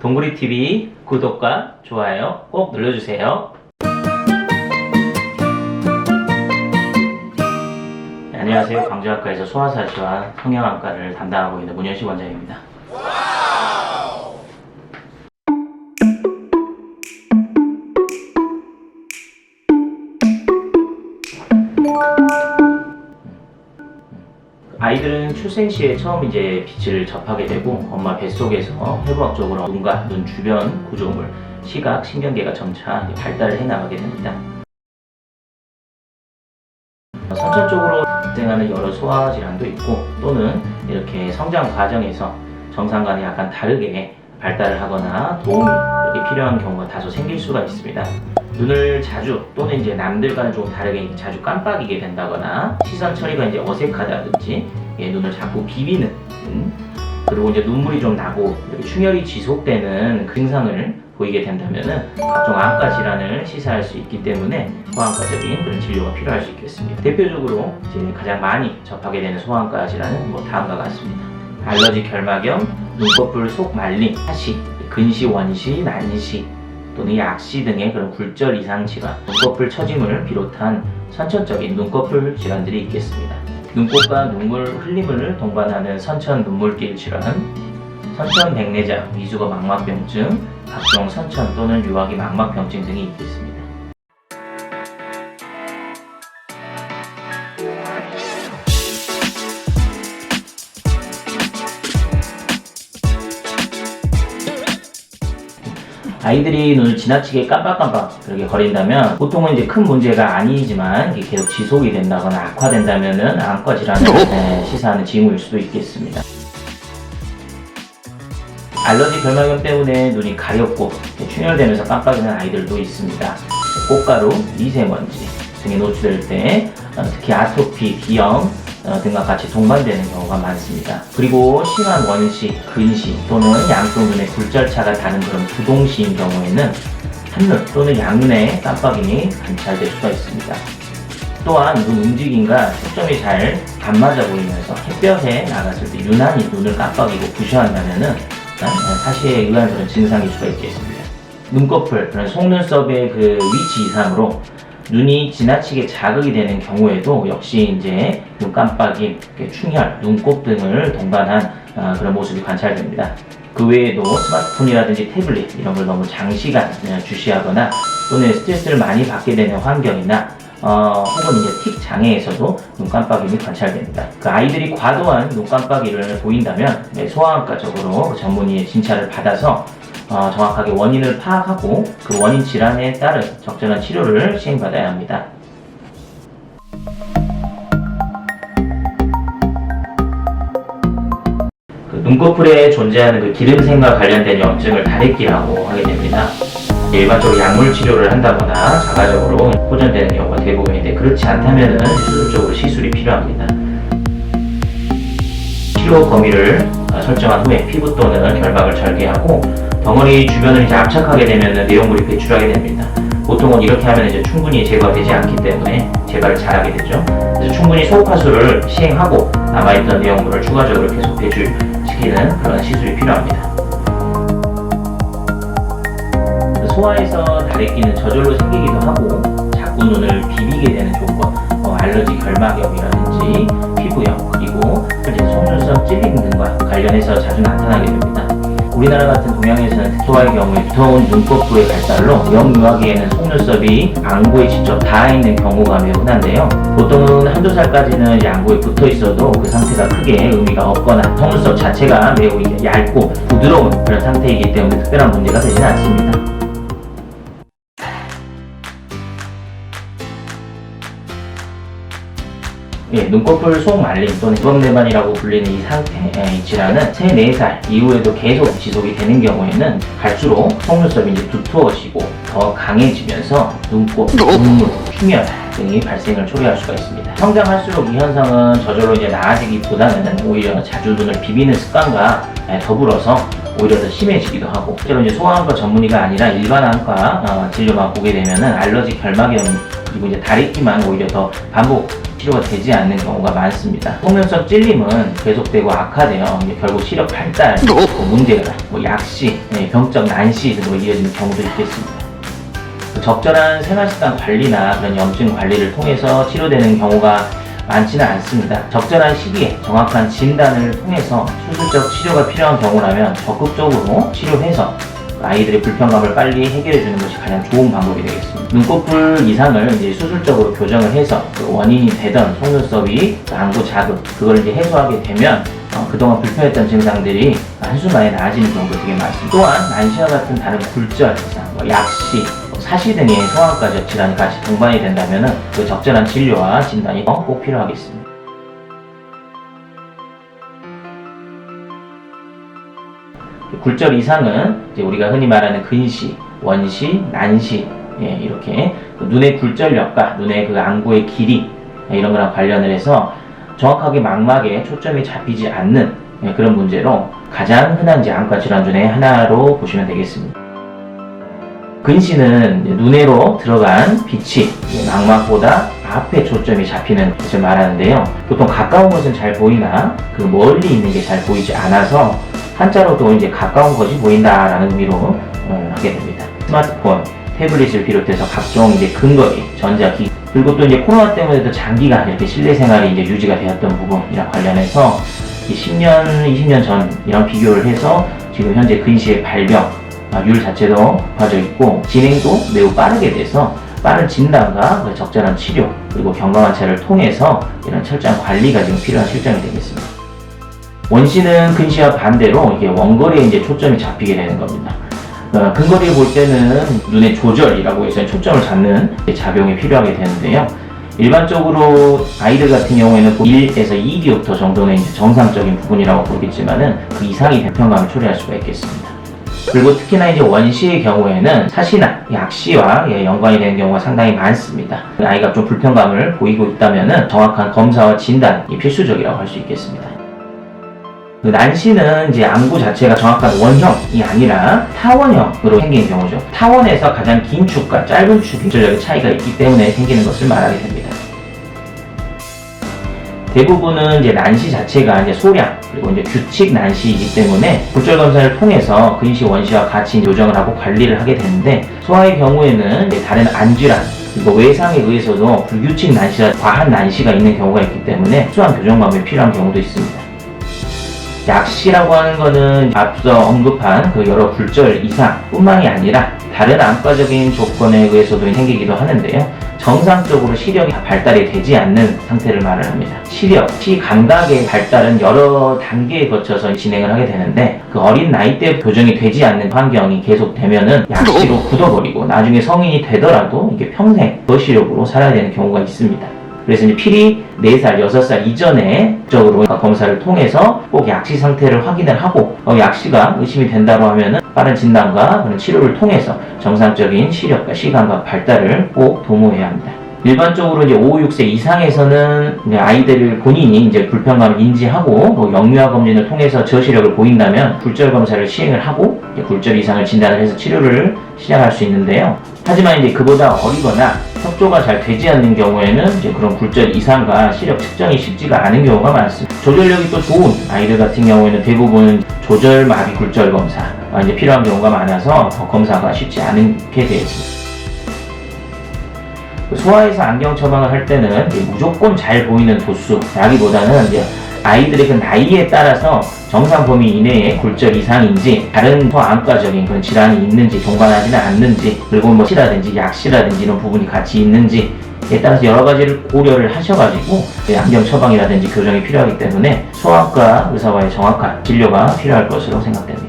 동구리TV 구독과 좋아요 꼭 눌러주세요. 네, 안녕하세요. 광주학과에서 소아사지와 성형외과를 담당하고 있는 문현식 원장입니다. 아이들은 출생 시에 처음 이제 빛을 접하게 되고 엄마 뱃속에서 회부학적으로 눈과 눈 주변 구조물, 시각, 신경계가 점차 발달을 해나가게 됩니다. 선천적으로 발생하는 여러 소아 질환도 있고 또는 이렇게 성장 과정에서 정상과는 약간 다르게 발달을 하거나 도움이 이렇게 필요한 경우가 다소 생길 수가 있습니다. 눈을 자주 또는 이제 남들과는 좀 다르게 자주 깜빡이게 된다거나 시선 처리가 이제 어색하다든지 눈을 자꾸 비비는 그리고 이제 눈물이 좀 나고 이렇게 충혈이 지속되는 증상을 보이게 된다면은 각종 안과 질환을 시사할 수 있기 때문에 소아과적인 그런 진료가 필요할 수 있겠습니다. 대표적으로 이제 가장 많이 접하게 되는 소아과 질환은 다음과 같습니다. 알러지 결막염, 눈꺼풀 속 말림, 하시, 근시, 원시, 난시 또는 약시 등의 그런 굴절 이상 질환, 눈꺼풀 처짐을 비롯한 선천적인 눈꺼풀 질환들이 있겠습니다. 눈꽃과 눈물 흘림을 동반하는 선천 눈물길 질환, 선천 백내장, 미수거 망막병증, 각종 선천 또는 유아기 망막병증 등이 있겠습니다. 아이들이 눈을 지나치게 깜빡깜빡 그렇게 거린다면 보통은 이제 큰 문제가 아니지만 이게 계속 지속이 된다거나 악화된다면은 안과 질환을 시사하는 징후일 수도 있겠습니다. 알러지 결막염 때문에 눈이 가렵고 충혈되면서 깜빡이는 아이들도 있습니다. 꽃가루, 미세먼지 등에 노출될 때 특히 아토피, 비염 등과 같이 동반되는 경우가 많습니다. 그리고 심한 원시, 근시 또는 양쪽 눈에 굴절차가 다른 그런 부동시인 경우에는 한눈 또는 양눈에 깜빡임이 관찰될 수가 있습니다. 또한 눈 움직임과 초점이 잘 안 맞아 보이면서 햇볕에 나갔을 때 유난히 눈을 깜빡이고 부셔한다면은 사시에 의한 그런 증상일 수가 있겠습니다. 눈꺼풀, 그런 속눈썹의 그 위치 이상으로 눈이 지나치게 자극이 되는 경우에도 역시 이제 눈 깜빡임, 충혈, 눈곱 등을 동반한 그런 모습이 관찰됩니다. 그 외에도 스마트폰이라든지 태블릿 이런 걸 너무 장시간 주시하거나 또는 스트레스를 많이 받게 되는 환경이나 혹은 이제 틱 장애에서도 눈 깜빡임이 관찰됩니다. 그 아이들이 과도한 눈 깜빡이를 보인다면 소아과적으로 전문의의 진찰을 받아서 정확하게 원인을 파악하고 그 원인 질환에 따른 적절한 치료를 시행받아야 합니다. 그 눈꺼풀에 존재하는 그 기름샘과 관련된 염증을 다래끼라고 하게 됩니다. 일반적으로 약물 치료를 한다거나 자가적으로 호전되는 경우가 대부분인데 그렇지 않다면 수술적으로 시술이 필요합니다. 치료 범위를 설정한 후에 피부 또는 결막을 절개하고 덩어리 주변을 이제 압착하게 되면 내용물이 배출하게 됩니다. 보통은 이렇게 하면 이제 충분히 제거되지 않기 때문에 재발을 잘하게 되죠. 그래서 충분히 소파수를 시행하고 남아있던 내용물을 추가적으로 계속 배출시키는 그런 시술이 필요합니다. 소아에서 다래끼는 저절로 생기기도 하고 자꾸 눈을 비비게 되는 조건, 알러지 결막염이라든지 피부염 그리고 이제 속눈썹 찔림 등과 관련해서 자주 나타나게 됩니다. 우리나라 같은 동양에서는 소아의 경우에 두터운 눈꺼풀의 발달로 영유아기에는 속눈썹이 안구에 직접 닿아있는 경우가 매우 흔한데요. 보통은 한두 살까지는 안구에 붙어 있어도 그 상태가 크게 의미가 없거나 속눈썹 자체가 매우 얇고 부드러운 그런 상태이기 때문에 특별한 문제가 되지는 않습니다. 눈꺼풀 속 말림 또는 주걱내반이라고 불리는 이 상태의 질환은 3, 4살 이후에도 계속 지속이 되는 경우에는 갈수록 속눈썹이 이제 두터워지고 더 강해지면서 눈곱, 눈물, 충혈 등이 발생을 초래할 수가 있습니다. 성장할수록 이 현상은 저절로 이제 나아지기보다는 오히려 자주 눈을 비비는 습관과 더불어서 오히려 더 심해지기도 하고 실제로 이제 소아안과 전문의가 아니라 일반 안과 진료만 보게 되면은 알러지 결막염 그리고 이제 다래끼만 오히려 더 반복 치료가 되지 않는 경우가 많습니다. 속면성 찔림은 계속되고 악화되어 이제 결국 시력 발달, 문제가 약시, 병적 난시 등으로 이어지는 경우도 있겠습니다. 적절한 생활습관 관리나 그런 염증 관리를 통해서 치료되는 경우가 많지는 않습니다. 적절한 시기에 정확한 진단을 통해서 수술적 치료가 필요한 경우라면 적극적으로 치료해서 아이들의 불편감을 빨리 해결해주는 것이 가장 좋은 방법이 되겠습니다. 눈꺼풀 이상을 이제 수술적으로 교정을 해서 그 원인이 되던 속눈썹이 안구 자극, 그걸 이제 해소하게 되면 그동안 불편했던 증상들이 한순간에 나아지는 경우가 되게 많습니다. 또한 난시와 같은 다른 굴절 이상, 약시, 사시 등의 소아과적 질환이 같이 동반이 된다면 그 적절한 진료와 진단이 꼭 필요하겠습니다. 굴절 이상은 이제 우리가 흔히 말하는 근시, 원시, 난시, 이렇게 눈의 굴절력과 눈의 그 안구의 길이 이런 거랑 관련을 해서 정확하게 망막에 초점이 잡히지 않는 그런 문제로 가장 흔한 이제 안과 질환 중에 하나로 보시면 되겠습니다. 근시는 눈에로 들어간 빛이 망막보다 앞에 초점이 잡히는 것을 말하는데요. 보통 가까운 것은 잘 보이나 그 멀리 있는 게 잘 보이지 않아서 한자로도 이제 가까운 것이 보인다라는 의미로 하게 됩니다. 스마트폰, 태블릿을 비롯해서 각종 이제 근거리, 전자기기, 그리고 또 이제 코로나 때문에도 장기간 이렇게 실내 생활이 이제 유지가 되었던 부분이랑 관련해서 10년, 20년 전이랑 비교를 해서 지금 현재 근시의 발병률 자체도 높아져 있고 진행도 매우 빠르게 돼서 빠른 진단과 적절한 치료 그리고 경과관찰을 통해서 이런 철저한 관리가 지금 필요한 실정이 되겠습니다. 원시는 근시와 반대로 이게 원거리에 이제 초점이 잡히게 되는 겁니다. 근거리에 볼 때는 눈의 조절이라고 해서 초점을 잡는 작용이 필요하게 되는데요. 일반적으로 아이들 같은 경우에는 1에서 2디옵터 정도는 이제 정상적인 부분이라고 보겠지만은 그 이상이 불편감을 초래할 수가 있겠습니다. 그리고 특히나 이제 원시의 경우에는 사시나 약시와 연관이 되는 경우가 상당히 많습니다. 아이가 좀 불편감을 보이고 있다면은 정확한 검사와 진단이 필수적이라고 할 수 있겠습니다. 난시는 이제 안구 자체가 정확한 원형이 아니라 타원형으로 생기는 경우죠. 타원에서 가장 긴 축과 짧은 축의 굴절력의 차이가 있기 때문에 생기는 것을 말하게 됩니다. 대부분은 이제 난시 자체가 이제 소량 그리고 이제 규칙 난시이기 때문에 굴절 검사를 통해서 근시, 원시와 같이 교정을 하고 관리를 하게 되는데 소아의 경우에는 이제 다른 안질환 그리고 외상에 의해서도 불규칙 난시와 과한 난시가 있는 경우가 있기 때문에 특수한 교정 방법이 필요한 경우도 있습니다. 약시라고 하는 것은 앞서 언급한 그 여러 굴절 이상뿐만이 아니라 다른 안과적인 조건에 의해서도 생기기도 하는데요. 정상적으로 시력이 발달이 되지 않는 상태를 말을 합니다. 시력, 시감각의 발달은 여러 단계에 거쳐서 진행을 하게 되는데 그 어린 나이 때 교정이 되지 않는 환경이 계속되면은 약시로 굳어버리고 나중에 성인이 되더라도 이게 평생 저시력으로 살아야 되는 경우가 있습니다. 그래서 이제 필히 4살, 6살 이전에 적으로 검사를 통해서 꼭 약시 상태를 확인을 하고 약시가 의심이 된다고 하면은 빠른 진단과 그런 치료를 통해서 정상적인 시력과 시감각 발달을 꼭 도모해야 합니다. 일반적으로 이제 5, 6세 이상에서는 이제 아이들을 본인이 이제 불편감을 인지하고 영유아 검진을 통해서 저시력을 보인다면 굴절 검사를 시행을 하고 굴절 이상을 진단을 해서 치료를 시작할 수 있는데요. 하지만 이제 그보다 어리거나 협조가 잘 되지 않는 경우에는 이제 그런 굴절 이상과 시력 측정이 쉽지가 않은 경우가 많습니다. 조절력이 또 좋은 아이들 같은 경우에는 대부분 조절 마비 굴절 검사가 이제 필요한 경우가 많아서 검사가 쉽지 않게 되어 있습니다. 소아에서 안경 처방을 할 때는 무조건 잘 보이는 도수라기보다는 이제 아이들의 그 나이에 따라서 정상 범위 이내에 굴절 이상인지 다른 소아안과적인 그런 질환이 있는지 동반하지는 않는지 그리고 뭐 시라든지 약시라든지 이런 부분이 같이 있는지에 따라서 여러 가지를 고려를 하셔가지고 안경 처방이라든지 교정이 필요하기 때문에 소아과 의사와의 정확한 진료가 필요할 것으로 생각됩니다.